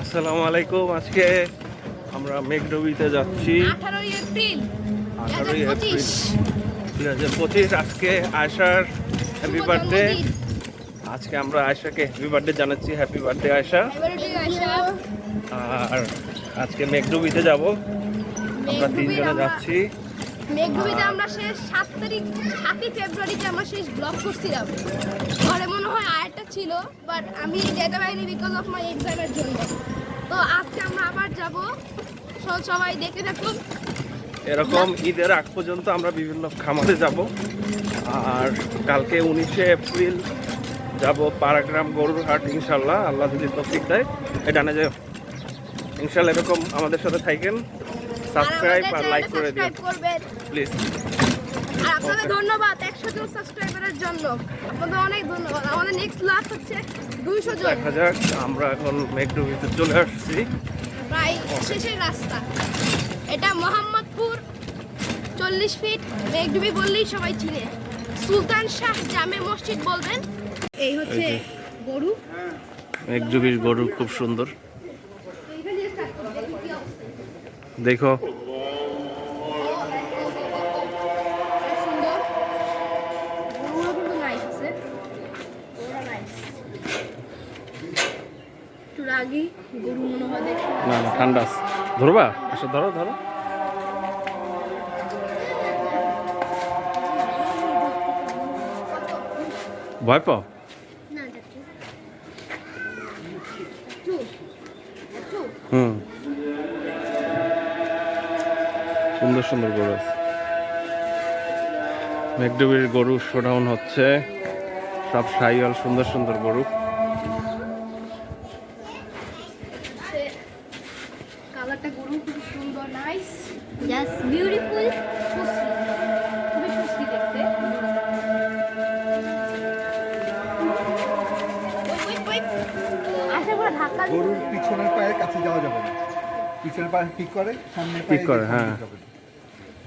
আসসালামু আলাইকুম। আজকে আমরা মেঘডুবিতে যাচ্ছি 18 এপ্রিল 2025। আজকে আয়শার হ্যাপি বার্থডে। আজকে আমরা আয়শাকে হ্যাপি বার্থডে জানাচ্ছি। Happy birthday Ayesha. আর আজকে মেঘডুবিতে যাব, আমরা তিনজনে যাচ্ছি। মেঘডুবিতে আমরা শেষ 7 ফেব্রুয়ারিতে আমরা শেষ ব্লগ করছিলাম। ঘরে মনে হয় আরেকটা ছিল, বাট আমি যেতে পারিনি বিকজ অফ মাই এক্সামের জন্য। তো আজকে আমরা আবার যাব, সবাই দেখতে থাকুন। এরকম ঈদের আগ পর্যন্ত আমরা বিভিন্ন খামারে যাব। আর কালকে 19 এপ্রিল যাব পাড়াগ্রাম গরুর হাট, ইনশাল্লাহ আল্লাহ যদি তৌফিক দেয়। এটা না যায় ইনশাল্লাহ। এরকম আমাদের সাথে থাকেন, সাবস্ক্রাইব আর লাইক করে দিন প্লিজ। আর আপনাদের ধন্যবাদ 100 জন সাবস্ক্রাইবারের জন্য, আপনাদের অনেক ধন্যবাদ। আমাদের নেক্সট লাস্ট হচ্ছে 200 জন। দেখা যাক। আমরা এখন মেঘডুবিতে চলে আসছি, প্রায় শেষের রাস্তা। এটা মোহাম্মদপুর 40 ফিট। মেঘডুবি বললেই সবাই চিনে। সুলতান শাহ জামে মসজিদ বলবেন। এই হচ্ছে গরু। মেঘডুবির গরু খুব সুন্দর, দেখো। না না, ঠান্ডা আছে। ধরবা? আচ্ছা ধরো ধরো। ভয় পাও? হুম, সুন্দর সুন্দর গরু আছে। মেঘডুবির গরু শোডাউন হচ্ছে, সব সাইওয়াল সুন্দর সুন্দর গরু। কালারটা গরু খুব সুন্দর, নাইস, জাস্ট বিউটিফুল, খুবই সুস্থি দেখতে। আশা করি ধাক্কা গরুর পিছনের পায়ের কাছে যাওয়া যাবে না। পিছনের পায়ে ঠিক করে, সামনের ঠিক করে, পায়ে হ্যাঁ।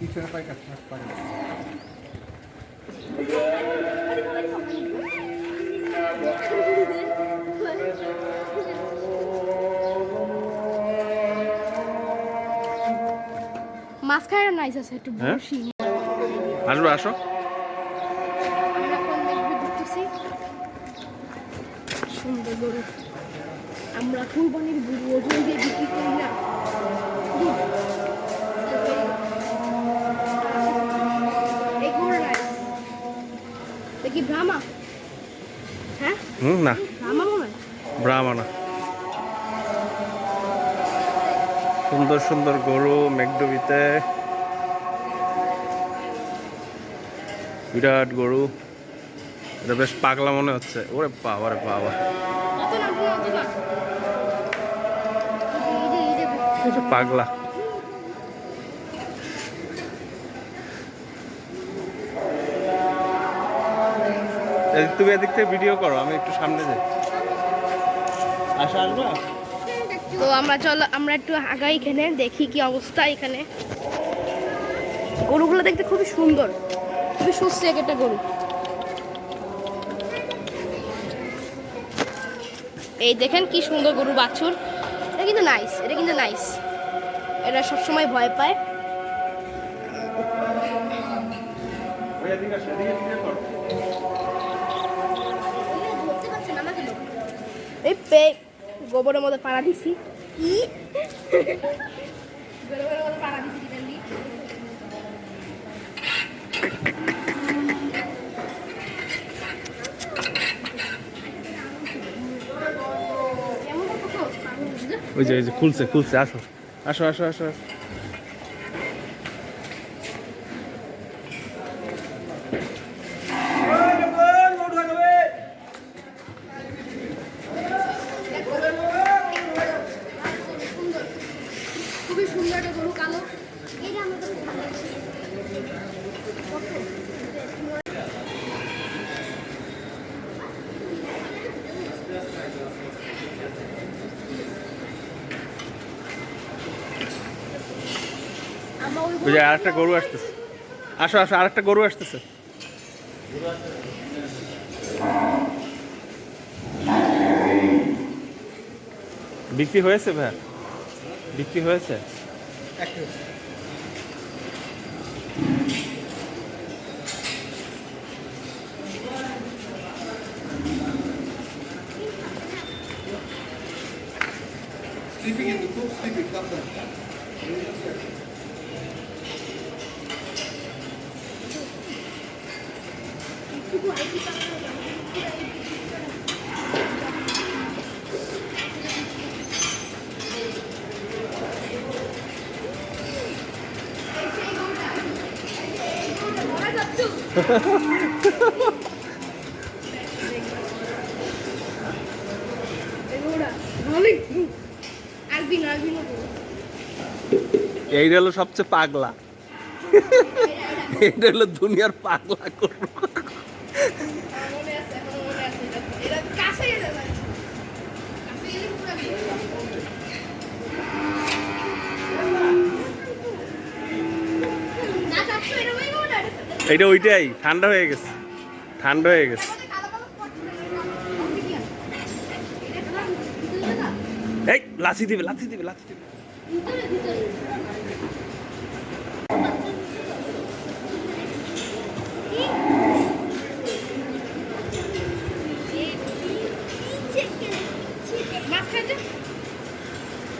পিছনের পায়ের কাছে থাকতে পারে না। মাঝখানে নাইস আছে, একটু হ্যাঁ? বসি। আসবে, আসো। আমরা এখন দেখবি ঢুকতেছি। সুন্দর গরু। আমরা কুরবানির গরু ওজন দিয়ে বিক্রি করি না। এই গরু নাইস। দেখি ব্রাহ্মা। হ্যাঁ, না, ব্রাহ্মা মনে হয়। ব্রাহ্মণা। সুন্দর সুন্দর গরু মেঘডুবিতে, বিরাট গরু। এটা বেশ পাগলা মনে হচ্ছে। ওরে বাবা রে বাবা, এটা পাগলা। তুমি এদিক থেকে ভিডিও করো, আমি একটু সামনে যাই। আসা, আসবা? তো আমরা একটু আগাই, এখানে দেখি কি অবস্থা। এখানে গরুগুলো দেখতে খুবই সুন্দর, খুবই সুস্থ একটা গরু। এই দেখেন কি সুন্দর গরু বাছুর। এটা কিন্তু নাইস, এটা কিন্তু নাইস। এরা সবসময় ভয় পায়। এই গোবরের মধ্যে পাড়া দিছি। গোবরের মধ্যে পাড়া দিছি। ওই যে খুলছে খুলছে। আসো আসো আসো আসো আসো। খুবই সুন্দর একটা গরু, কালো। ওই যে আরেকটা গরু আসতেছে। আসো আসো, আরেকটা গরু আসতেছে। বিক্রি হয়েছে ভাই? বিক্রি হয়েছে? স্লিপি কিন্তু খুব স্লিপি, সাবধান। এইটা হলো সবচেয়ে পাগলা, এটা হলো দুনিয়ার পাগলা গরু। এটা ওইটাই ঠান্ডা হয়ে গেছে, ঠান্ডা হয়ে গেছে। এই লাচি দিবে, লাচি দিবে, লাচি দিবে।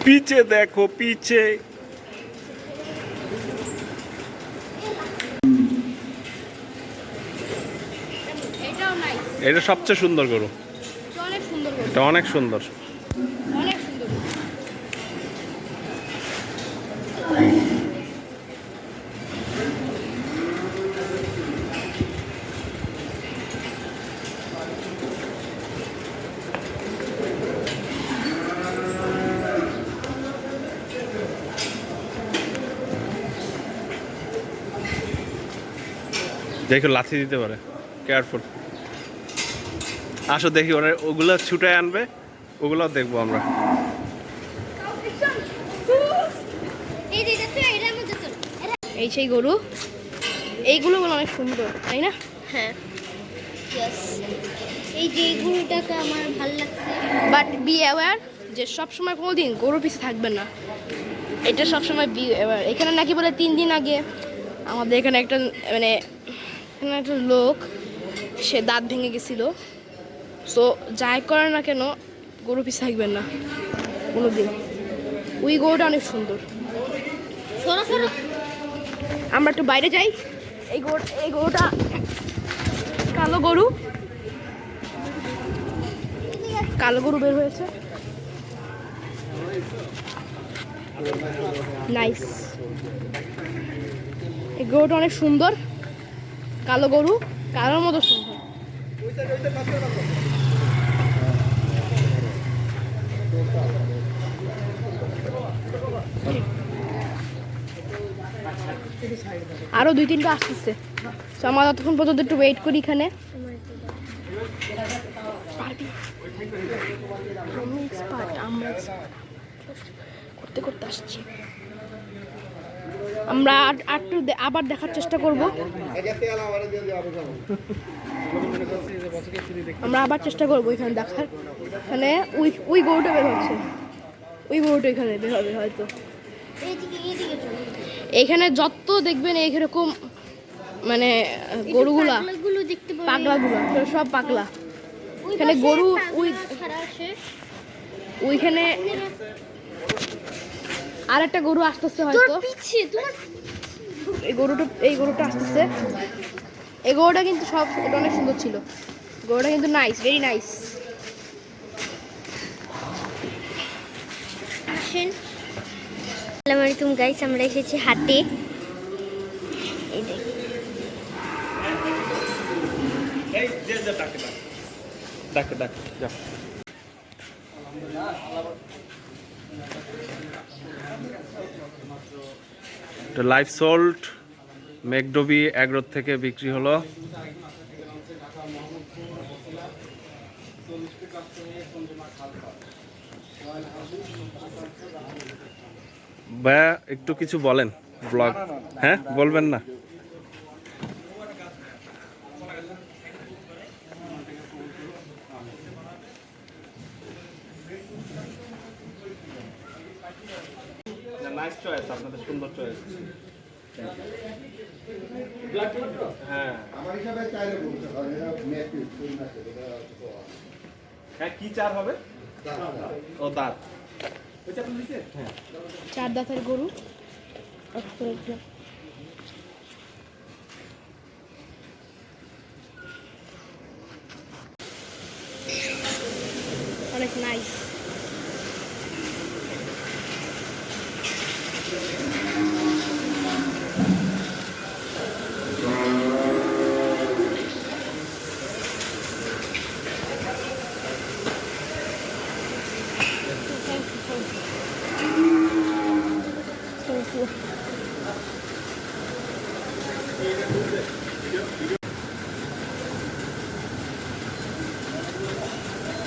পিছে দেখো, পিছে। এটা সবচেয়ে সুন্দর গরু, এটা অনেক সুন্দর। দেখো লাথি দিতে পারে, কেয়ারফুল। আসো দেখি ওরা ওগুলো ছুটে আনবে, ওগুলো দেখবো আমরা। এই সেই গরু, এইগুলো অনেক সুন্দর, তাই না? হ্যাঁ, এই যে গরুটাকে আমার ভালো লাগছে। বাট বি অ্যাওয়্যার যে সবসময় কোনো দিন গরুর পিছে থাকবেন না, এটা সবসময় বি অ্যাওয়্যার। এখানে নাকি বলে 3 দিন আগে আমাদের এখানে একটা মানে এখানে একটা লোক, সে দাঁত ভেঙে গেছিলো। সো যাই করেন না কেন গরু পিছে থাকবেন না কোনো দিন। ওই গরুটা অনেক সুন্দর। আমরা একটু বাইরে যাই। এই গরুটা কালো গরু, কালো গরু বের হয়েছে, নাইস। এই গরুটা অনেক সুন্দর, কালো গরু, কালোর মতো সুন্দর। আরো 2-3টা আসতেছে, তো আমরা ততক্ষণ পর্যন্ত একটু ওয়েট করি এখানে। করতে করতে আসছি আমরা। আবার দেখার চেষ্টা করব, আমরা আবার চেষ্টা করবো এখানে দেখার। এখানে ওই গরুটা বের হচ্ছে, ওই গরুটা এখানে বের হবে হয়তো। এইখানে যত দেখবেন এইরকম মানে গরুগুলা, পাগলাগুলা সব পাগলা। এখানে গরু ওইখানে আর একটা গরু আসতেছে হয়তো। এই গরুটা আসতেছে। এই গরুটা কিন্তু সব এটা অনেক সুন্দর ছিল, গরুটা কিন্তু নাইস, ভেরি নাইস। আসসালামু আলাইকুম গাইস, আমরা এসেছি হাটে। এই দেখ, লাইফ সল্ট মেকডবি এগ্রোর থেকে বিক্রি হলো। ভাইয়া একটু কিছু বলেন, ব্লগ। হ্যাঁ, বলবেন না? নাইস চয়েস, আপনাদের সুন্দর চয়েস। হ্যাঁ আমার হিসাবে চাইলে বলতে হয় এটা মেপি হ্যাঁ, কি চার হবে? ও দাঁত। হ্যাঁ 4 দাঁতের গরু। অনেক নাইস।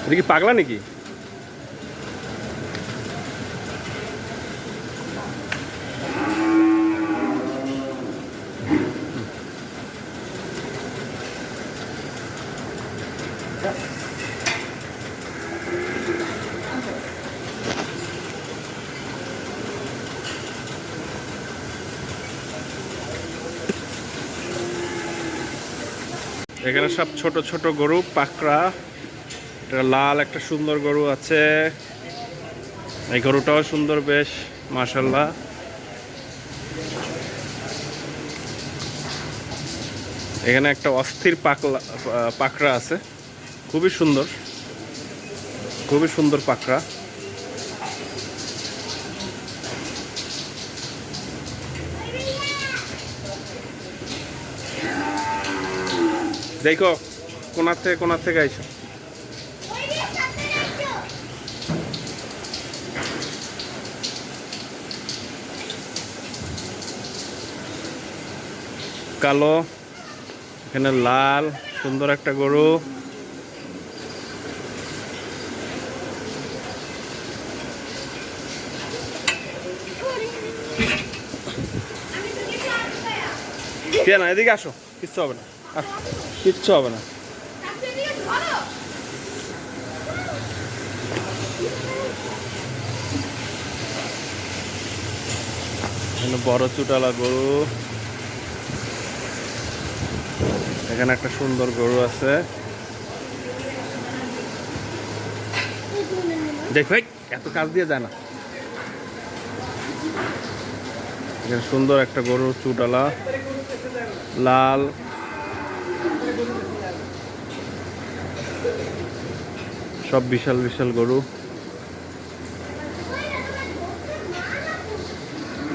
এটা কি পাগলা নাকি? এখানে সব ছোট ছোট গরু, পাকড়া। এটা লাল একটা সুন্দর গরু আছে, এই গরুটাও সুন্দর বেশ, মাশাআল্লাহ। এখানে একটা অস্থির পাকড়া আছে, খুবই সুন্দর, খুবই সুন্দর পাকড়া। দেখো কোনার থেকে আইসো। কালো, এখানে লাল, সুন্দর একটা গরু। না এদিকে আসো, কিচ্ছু হবে না, কিচ্ছু হবে না। এখানে বড় চুটালা গরু, এখানে একটা সুন্দর গরু আছে। দেখো এত কাজ দিয়ে যায় না। এখানে সুন্দর একটা গরু, চুটালা লাল। সব বিশাল বিশাল গরু।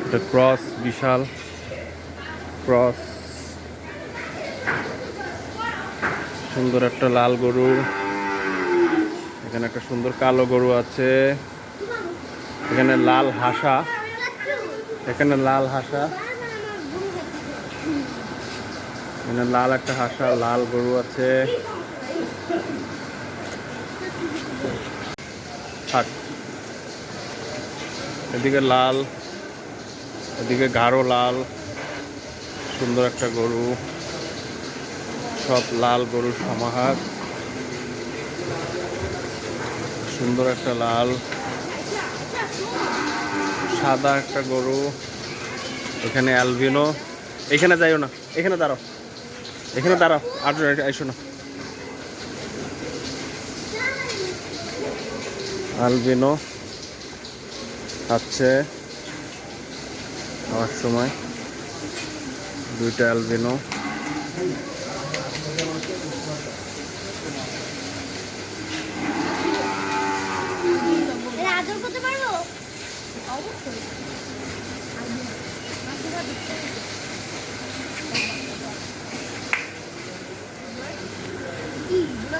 এটা ক্রস, বিশাল ক্রস। সুন্দর একটা লাল গরু। এখানে একটা সুন্দর কালো গরু আছে। এখানে লাল হাসা, এখানে লাল হাসা, এখানে লাল একটা হাসা, লাল গরু আছে। থাক, এদিকে লাল, এদিকে গাঢ় লাল, সুন্দর একটা গরু। সব লাল গরুর সমাহার, সুন্দর একটা লাল, সাদা একটা গরু। এখানে অ্যালবিনো। এখানে যাইও না, এখানে দাঁড়াও, এখানে দাঁড়াও, আর আইসো না। অ্যালবিনো খাচ্ছে খাওয়ার সময়, দুইটা অ্যালবিনো। আদর করতে পারবো? অবশ্যই।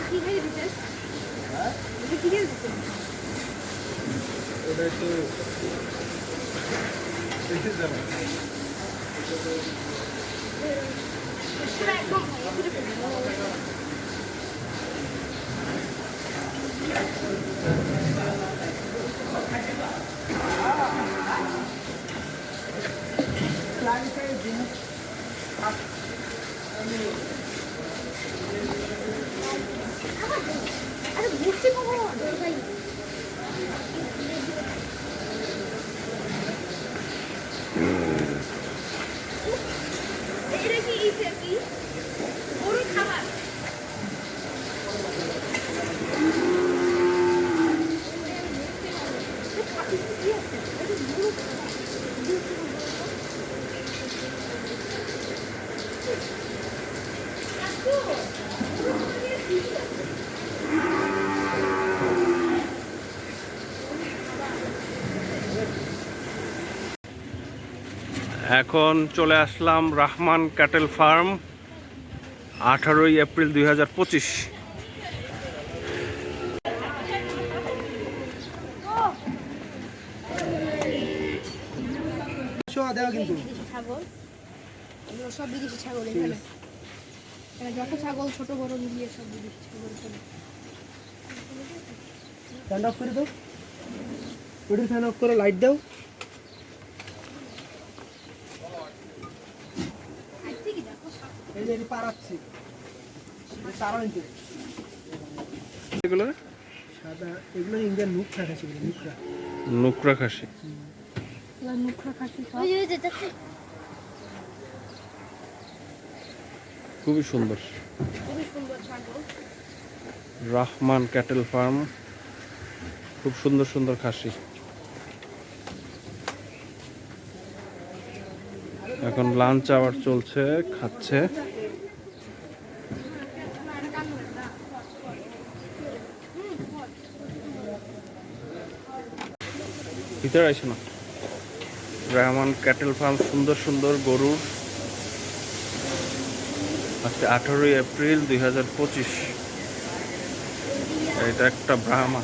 কি খাই দিতেন? কি খাই দিতেন? ওটা একটু দেখে যাবে। একদম আরে বুঝছি কখন ভাই এখন চলে আসলাম রহমান ক্যাটেল ফার্ম, 18ই এপ্রিল 2025। বিদেশি ছাগল, এগুলো সব বিদেশি ছাগল। এখানে এখানে যত ছাগল ছোট বড় মিলিয়ে সব বিদেশি ছাগল এখানে। ফ্যান অফ করে দাও, ওটির ফ্যান অফ করে লাইট দাও। এই যে পারাচ্ছি তারা নিতে এগুলো সাদা, এগুলো ইন্ডিয়ান নুকরা খাসি বলে, নুকরা। নুকরা খাসি। এগুলো নুকরা খাসি সব। খুবই সুন্দর। খুবই সুন্দর ছাগল। রহমান ক্যাটেল ফার্ম, খুব সুন্দর সুন্দর খাসি। এখন লাঞ্চ আওয়ার চলছে, খাচ্ছে। ভিতরে আসে না। রহমান ক্যাটেল ফার্ম, সুন্দর সুন্দর গরু। আজকে 18ই এপ্রিল 2025। এটা একটা ব্রাহ্মা,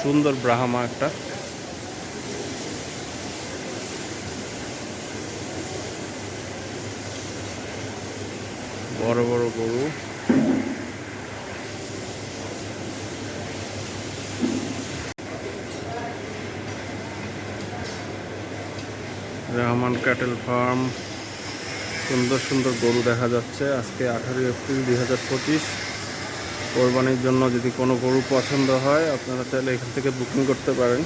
সুন্দর ব্রাহ্মা একটা। বড় বড় গরু। রহমান ক্যাটেল ফার্ম, সুন্দর সুন্দর গরু দেখা যাচ্ছে। আজকে 18 এপ্রিল 2025। কোরবানির জন্য যদি কোনো গরু পছন্দ হয় আপনারা চাইলে এখান থেকে বুকিং করতে পারেন।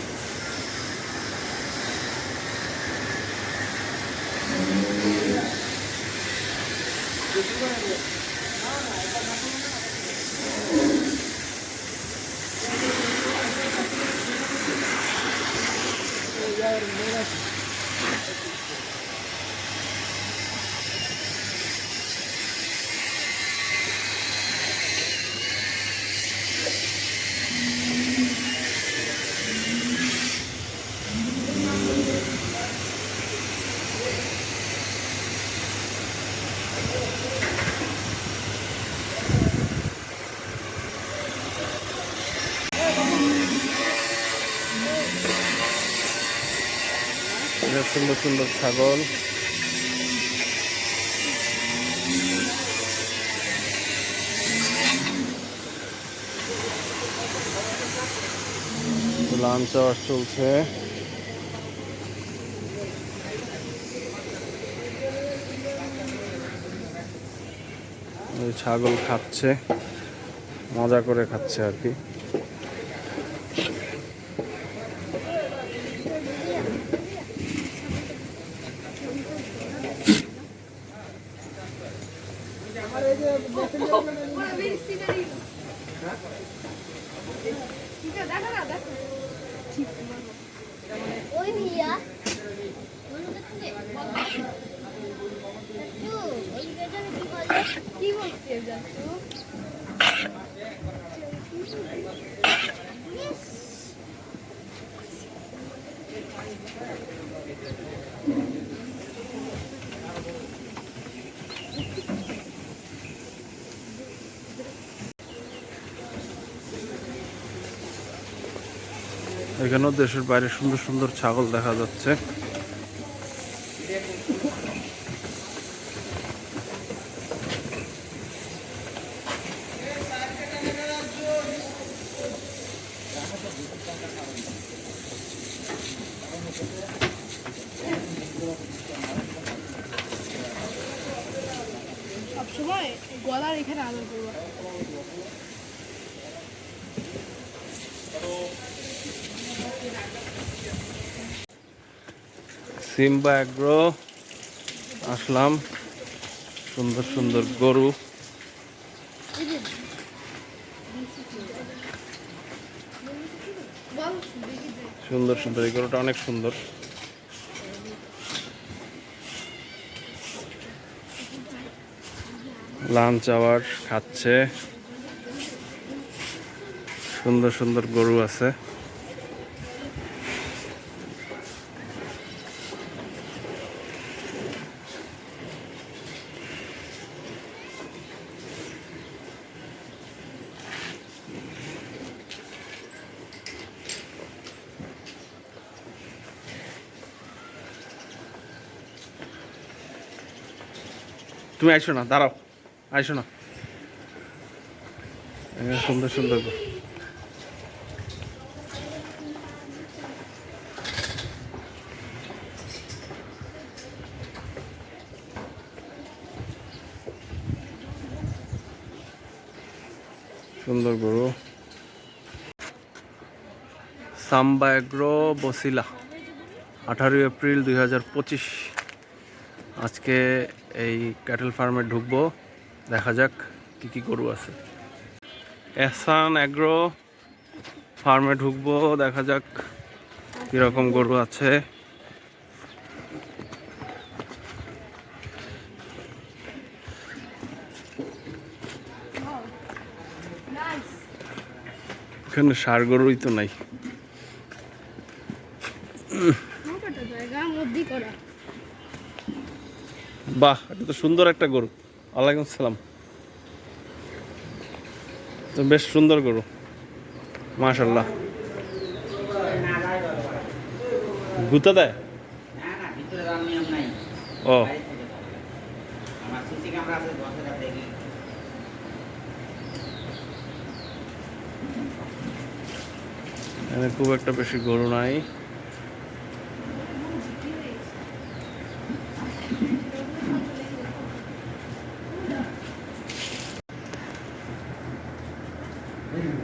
এটা সুন্দর সুন্দর ছাগল। লাঞ্চ আওয়ার চলছে। ছাগল খাচ্ছে, মজা করে খাচ্ছে আর কি। ওই মিয়া কি বলতে যাচ্ছ? এখানেও দেশের বাইরে সুন্দর সুন্দর ছাগল দেখা যাচ্ছে। সবসময় গলার এখানে আদর করবো। সিম্বা অ্যাগ্রো আসলাম, সুন্দর সুন্দর গরু। সুন্দর সুন্দর, এই গরুটা অনেক সুন্দর। লাঞ্চ আওয়ার খাচ্ছে, সুন্দর সুন্দর গরু আছে। তুমি আইসো না, দাঁড়াও, আইসো না। এখানে সুন্দর সুন্দর সুন্দর গরু। সাম্বা এগ্রো বসিলা, 18 এপ্রিল 2025। আজকে এই ক্যাটেল ফার্মে ঢুকবো, দেখা যাক কি কি গরু আছে। এহসান এগ্রো ফার্মে ঢুকবো, দেখা যাক কিরকম গরু আছে। এখানে ষাঁড় গরুই তো নাই। বাহ, এটা তো সুন্দর একটা গরু। ওয়ালাইকুম আসসালাম। তো বেশ সুন্দর গরু, মাশাআল্লাহ। গুতা দেয়? ও, এখানে খুব একটা বেশি গরু নাই।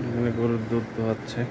এখানে গরুর দুধ দোয়াচ্ছে।